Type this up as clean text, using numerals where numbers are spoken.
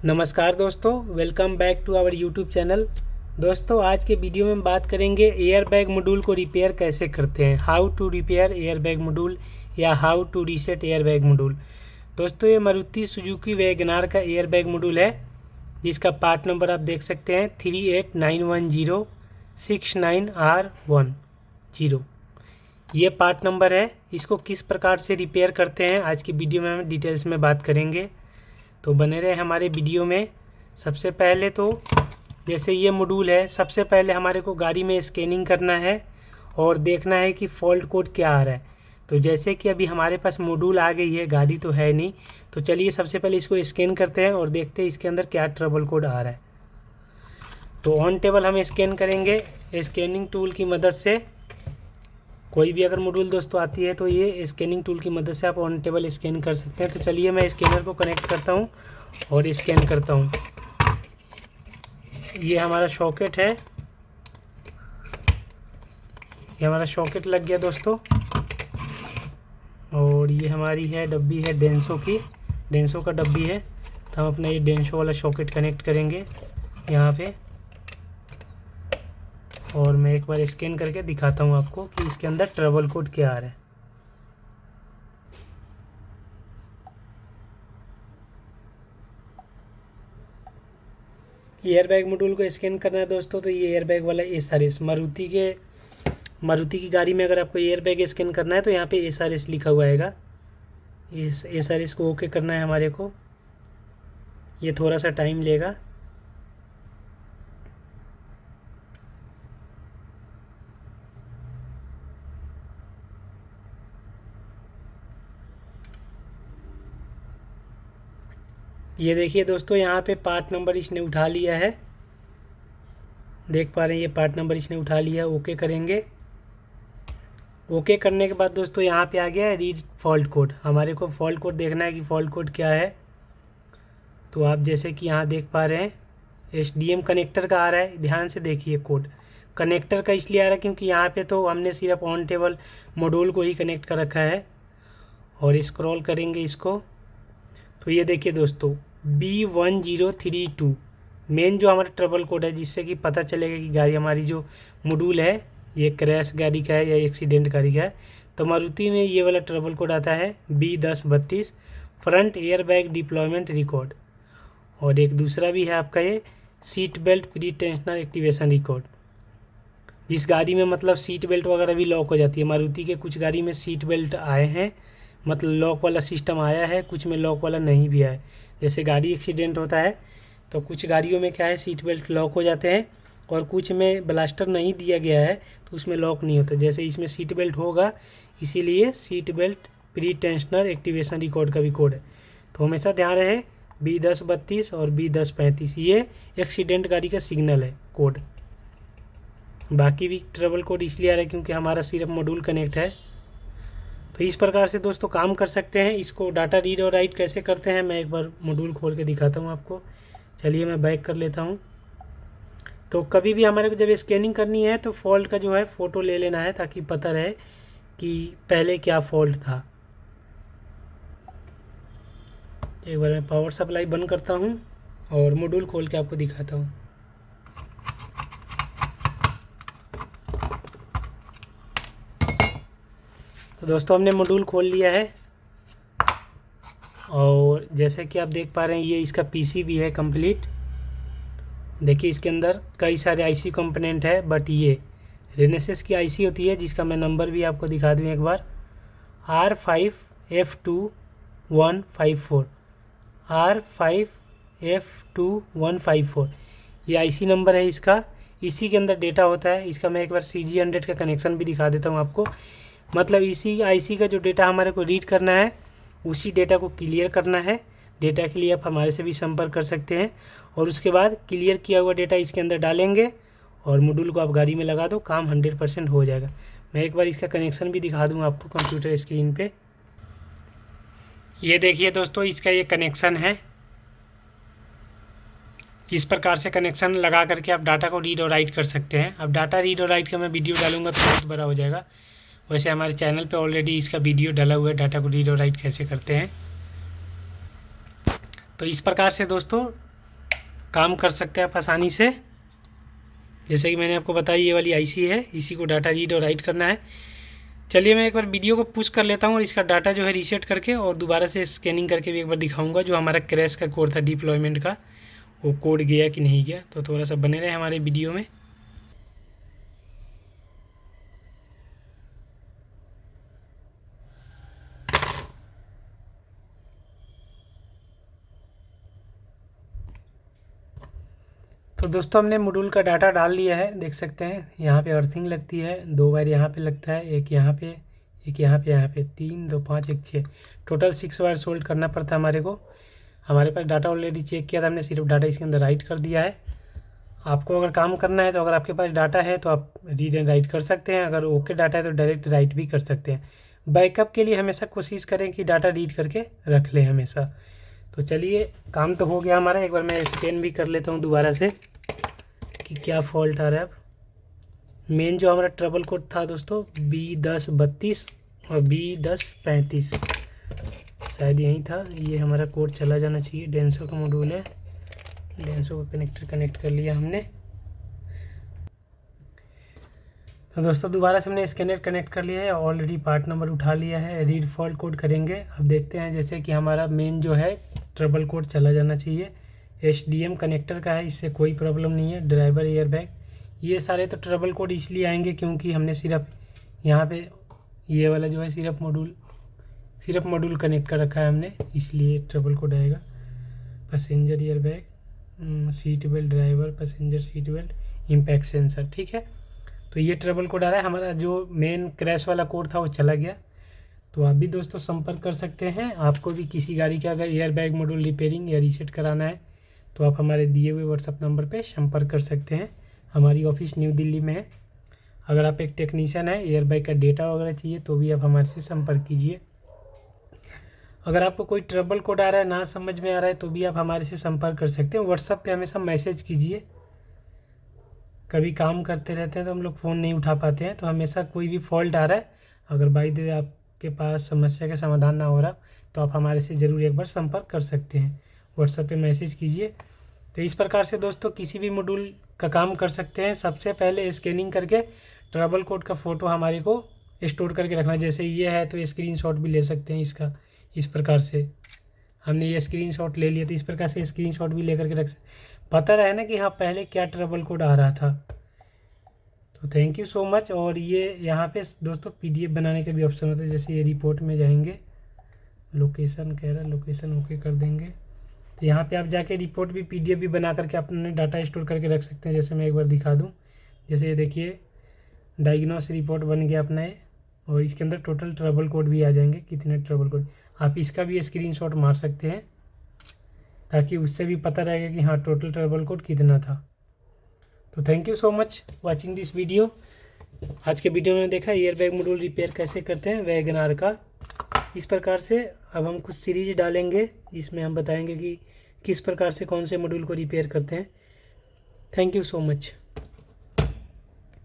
नमस्कार दोस्तों, welcome back to our YouTube channel. दोस्तों, आज के वीडियो में हम बात करेंगे एयर बैग मॉड्यूल को रिपेयर कैसे करते हैं। How to repair air bag module या how to reset air bag module. दोस्तों, ये मारुति सुजुकी वैगनार का एयर बैग मॉड्यूल है, जिसका पार्ट नंबर आप देख सकते हैं 3891069R10। ये पार्ट नंबर है। इसको किस प्रकार से रिपेयर करते हैं आज की वीडियो में हम डिटेल्स में बात करेंगे, तो बने रहे हमारे वीडियो में। सबसे पहले तो जैसे ये मॉड्यूल है, सबसे पहले हमारे को गाड़ी में स्कैनिंग करना है और देखना है कि फॉल्ट कोड क्या आ रहा है। तो जैसे कि अभी हमारे पास मॉड्यूल आ गई है, गाड़ी तो है नहीं, तो चलिए सबसे पहले इसको स्कैन करते हैं और देखते हैं इसके अंदर क्या ट्रबल कोड आ रहा है। तो ऑन टेबल हम स्कैन करेंगे स्कैनिंग टूल की मदद से। कोई भी अगर मॉड्यूल दोस्तों आती है तो ये स्कैनिंग टूल की मदद से आप ऑन टेबल स्कैन कर सकते हैं। तो चलिए मैं स्कैनर को कनेक्ट करता हूँ और स्कैन करता हूँ। ये हमारा सॉकेट है, ये हमारा सॉकेट लग गया दोस्तों। और ये हमारी है डब्बी है डेंसो की, डेंसो का डब्बी है। तो हम अपना ये डेंसो वाला सॉकेट कनेक्ट करेंगे यहाँ पे, और मैं एक बार स्कैन करके दिखाता हूँ आपको कि इसके अंदर ट्रबल कोड क्या आ रहा है। एयर बैग मॉड्यूल को स्कैन करना है दोस्तों, तो ये एयर बैग वाला SRS मारुति की गाड़ी में अगर आपको एयर बैग स्कैन करना है तो यहाँ पे SRS लिखा हुआ आएगा। इस SRS को ओके करना है हमारे को। ये थोड़ा सा टाइम लेगा। ये देखिए दोस्तों, यहाँ पे पार्ट नंबर इसने उठा लिया है, देख पा रहे हैं ये पार्ट नंबर इसने उठा लिया। ओके करेंगे। ओके करने के बाद दोस्तों यहाँ पे आ गया है रीड फॉल्ट कोड। हमारे को फॉल्ट कोड देखना है कि फॉल्ट कोड क्या है। तो आप जैसे कि यहाँ देख पा रहे हैं SDM कनेक्टर का आ रहा है। ध्यान से देखिए कोड। कनेक्टर का इसलिए आ रहा है क्योंकि यहाँ पे तो हमने सिर्फ ऑन टेबल मॉड्यूल को ही कनेक्ट कर रखा है। और स्क्रॉल करेंगे इसको तो ये देखिए दोस्तों B1032 मेन जो हमारा ट्रबल कोड है, जिससे कि पता चलेगा कि गाड़ी हमारी जो मॉड्यूल है ये क्रैश गाड़ी का है या एक्सीडेंट गाड़ी का है। तो मारुति में ये वाला ट्रबल कोड आता है B1032 front air bag deployment record. और एक दूसरा भी है आपका ये seat belt pre tensioner activation record. जिस गाड़ी में मतलब सीट बेल्ट वगैरह भी लॉक हो जाती है, मारुति के कुछ गाड़ी में सीट बेल्ट आए हैं, मतलब लॉक वाला सिस्टम आया है, कुछ में लॉक वाला नहीं भी आया है। जैसे गाड़ी एक्सीडेंट होता है तो कुछ गाड़ियों में क्या है सीट बेल्ट लॉक हो जाते हैं, और कुछ में ब्लास्टर नहीं दिया गया है तो उसमें लॉक नहीं होता। जैसे इसमें सीट बेल्ट होगा, इसीलिए seat belt pre tensioner activation record का भी कोड है। तो हमेशा ध्यान रहे B1032 और B1035 ये एक्सीडेंट गाड़ी का सिग्नल है कोड। बाकी भी ट्रबल कोड इसलिए आ रहा है क्योंकि हमारा सिर्फ मॉड्यूल कनेक्ट है। तो इस प्रकार से दोस्तों काम कर सकते हैं। इसको डाटा रीड और राइट कैसे करते हैं मैं एक बार मॉड्यूल खोल के दिखाता हूँ आपको। चलिए मैं बैक कर लेता हूँ। तो कभी भी हमारे को जब स्कैनिंग करनी है तो फॉल्ट का जो है फ़ोटो ले लेना है, ताकि पता रहे कि पहले क्या फॉल्ट था। एक बार मैं पावर सप्लाई बंद करता हूँ और मॉड्यूल खोल के आपको दिखाता हूँ। तो दोस्तों हमने मॉड्यूल खोल लिया है, और जैसे कि आप देख पा रहे हैं ये इसका PCB है कंप्लीट। देखिए इसके अंदर कई सारे IC कंपोनेंट है, बट ये रेनेसिस की IC होती है, जिसका मैं नंबर भी आपको दिखा दूँ एक बार, R5F2154 R5F2154 ये IC नंबर है इसका। इसी के अंदर डेटा होता है इसका। मैं एक बार CG100 का कनेक्शन भी दिखा देता हूँ आपको। मतलब इसी IC का जो डेटा हमारे को रीड करना है, उसी डेटा को क्लियर करना है। डेटा के लिए आप हमारे से भी संपर्क कर सकते हैं, और उसके बाद क्लियर किया हुआ डेटा इसके अंदर डालेंगे और मॉड्यूल को आप गाड़ी में लगा दो, काम 100% हो जाएगा। मैं एक बार इसका कनेक्शन भी दिखा दूँ आपको कंप्यूटर स्क्रीन पे। ये देखिए दोस्तों, इसका ये कनेक्शन है। इस प्रकार से कनेक्शन लगा करके आप डाटा को रीड और राइट कर सकते हैं। अब डाटा रीड और राइट का मैं वीडियो डालूंगा तो बहुत बड़ा हो जाएगा। वैसे हमारे चैनल पे ऑलरेडी इसका वीडियो डाला हुआ है, डाटा को रीड और राइट कैसे करते हैं। तो इस प्रकार से दोस्तों काम कर सकते हैं आप आसानी से। जैसे कि मैंने आपको बताया ये वाली आईसी है, इसी को डाटा रीड और राइट करना है। चलिए मैं एक बार वीडियो को पुश कर लेता हूँ और इसका डाटा जो है रीसेट करके और दोबारा से स्कैनिंग करके भी एक बार दिखाऊंगा जो हमारा क्रैश का कोड था डिप्लॉयमेंट का, वो कोड गया कि नहीं गया। तो थोड़ा सा बने रहे हमारे वीडियो में। तो दोस्तों हमने मॉड्यूल का डाटा डाल लिया है, देख सकते हैं यहाँ पे अर्थिंग लगती है, 2 वायर यहाँ पे लगता है, एक यहाँ पे, एक यहाँ पे 3 2 5 1 6, टोटल 6 वायर सोल्ड करना पड़ता है हमारे को। हमारे पास डाटा ऑलरेडी चेक किया था हमने, सिर्फ डाटा इसके अंदर राइट कर दिया है। आपको अगर काम करना है तो अगर आपके पास डाटा है तो आप रीड एंड राइट कर सकते हैं, अगर ओके डाटा है तो डायरेक्ट राइट भी कर सकते हैं। बैकअप के लिए हमेशा कोशिश करें कि डाटा रीड करके रख लें हमेशा। तो चलिए काम तो हो गया हमारा, एक बार मैं स्कैन भी कर लेता हूँ दोबारा से कि क्या फॉल्ट आ रहा है। अब मेन जो हमारा ट्रबल कोड था दोस्तों B1032 और B1035, शायद यही था। ये हमारा कोड चला जाना चाहिए। डेंसो का मॉड्यूल है, डेंसो का कनेक्टर कनेक्ट कर लिया हमने। तो दोस्तों दोबारा से हमने स्कैनर कनेक्ट कर लिया है, ऑलरेडी पार्ट नंबर उठा लिया है। रीड फॉल्ट कोड करेंगे। अब देखते हैं जैसे कि हमारा मेन जो है ट्रबल कोड चला जाना चाहिए। HDM कनेक्टर का है, इससे कोई प्रॉब्लम नहीं है। ड्राइवर एयर बैग, ये सारे तो ट्रबल कोड इसलिए आएंगे क्योंकि हमने सिर्फ यहाँ पे ये वाला जो है सिर्फ मॉड्यूल कनेक्ट कर रखा है हमने, इसलिए ट्रबल कोड आएगा। Passenger air bag, seat belt driver, passenger seat belt, impact sensor, ठीक है। तो ये ट्रबल कोड आ रहा है। हमारा जो मेन क्रैश वाला कोड था वो चला गया। तो आप भी दोस्तों संपर्क कर सकते हैं। आपको भी किसी गाड़ी का अगर एयर बैग मॉड्यूल रिपेयरिंग या रीसेट कराना है तो आप हमारे दिए हुए व्हाट्सअप नंबर पे संपर्क कर सकते हैं। हमारी ऑफिस न्यू दिल्ली में है। अगर आप एक टेक्नीशियन है, एयर बैग का डेटा वगैरह चाहिए तो भी आप हमारे से संपर्क कीजिए। अगर आपको कोई ट्रबल कोड आ रहा है, ना समझ में आ रहा है, तो भी आप हमारे से संपर्क कर सकते हैं। व्हाट्सअप पे हमेशा मैसेज कीजिए। कभी काम करते रहते हैं तो हम लोग फ़ोन नहीं उठा पाते हैं। तो हमेशा कोई भी फॉल्ट आ रहा है, अगर बाई द वे आपके पास समस्या का समाधान ना हो रहा तो आप हमारे से ज़रूर एक बार संपर्क कर सकते हैं। व्हाट्सएप पे मैसेज कीजिए। तो इस प्रकार से दोस्तों किसी भी मॉड्यूल का काम कर सकते हैं। सबसे पहले स्कैनिंग करके ट्रबल कोड का फ़ोटो हमारे को स्टोर करके रखना। जैसे ये है तो स्क्रीनशॉट भी ले सकते हैं इसका। इस प्रकार से हमने ये स्क्रीनशॉट ले लिया, तो इस प्रकार से स्क्रीनशॉट भी लेकर के रख सकते, पता रहे ना कि हाँ पहले क्या ट्रबल कोड आ रहा था। तो थैंक यू सो मच। और ये यहाँ पे दोस्तों PDF बनाने का भी ऑप्शन होता है। जैसे ये रिपोर्ट में जाएंगे, लोकेशन कह रहा है, लोकेशन ओके कर देंगे तो यहाँ पे आप जाके रिपोर्ट भी PDF भी बना करके अपने डाटा स्टोर करके रख सकते हैं। जैसे मैं एक बार दिखा दूँ, जैसे ये देखिए डायग्नोस रिपोर्ट बन गया अपना ये, और इसके अंदर टोटल ट्रबल कोड भी आ जाएंगे, कितने ट्रबल कोड। आप इसका भी स्क्रीनशॉट मार सकते हैं ताकि उससे भी पता रहेगा कि हाँ टोटल ट्रबल कोड कितना था। तो thank you so much watching this video. आज के वीडियो में देखा एयर बैग मॉड्यूल रिपेयर कैसे करते हैं वैगनार का। इस प्रकार से अब हम कुछ सीरीज डालेंगे, इसमें हम बताएंगे कि किस प्रकार से कौन से मॉड्यूल को रिपेयर करते हैं। Thank you so much.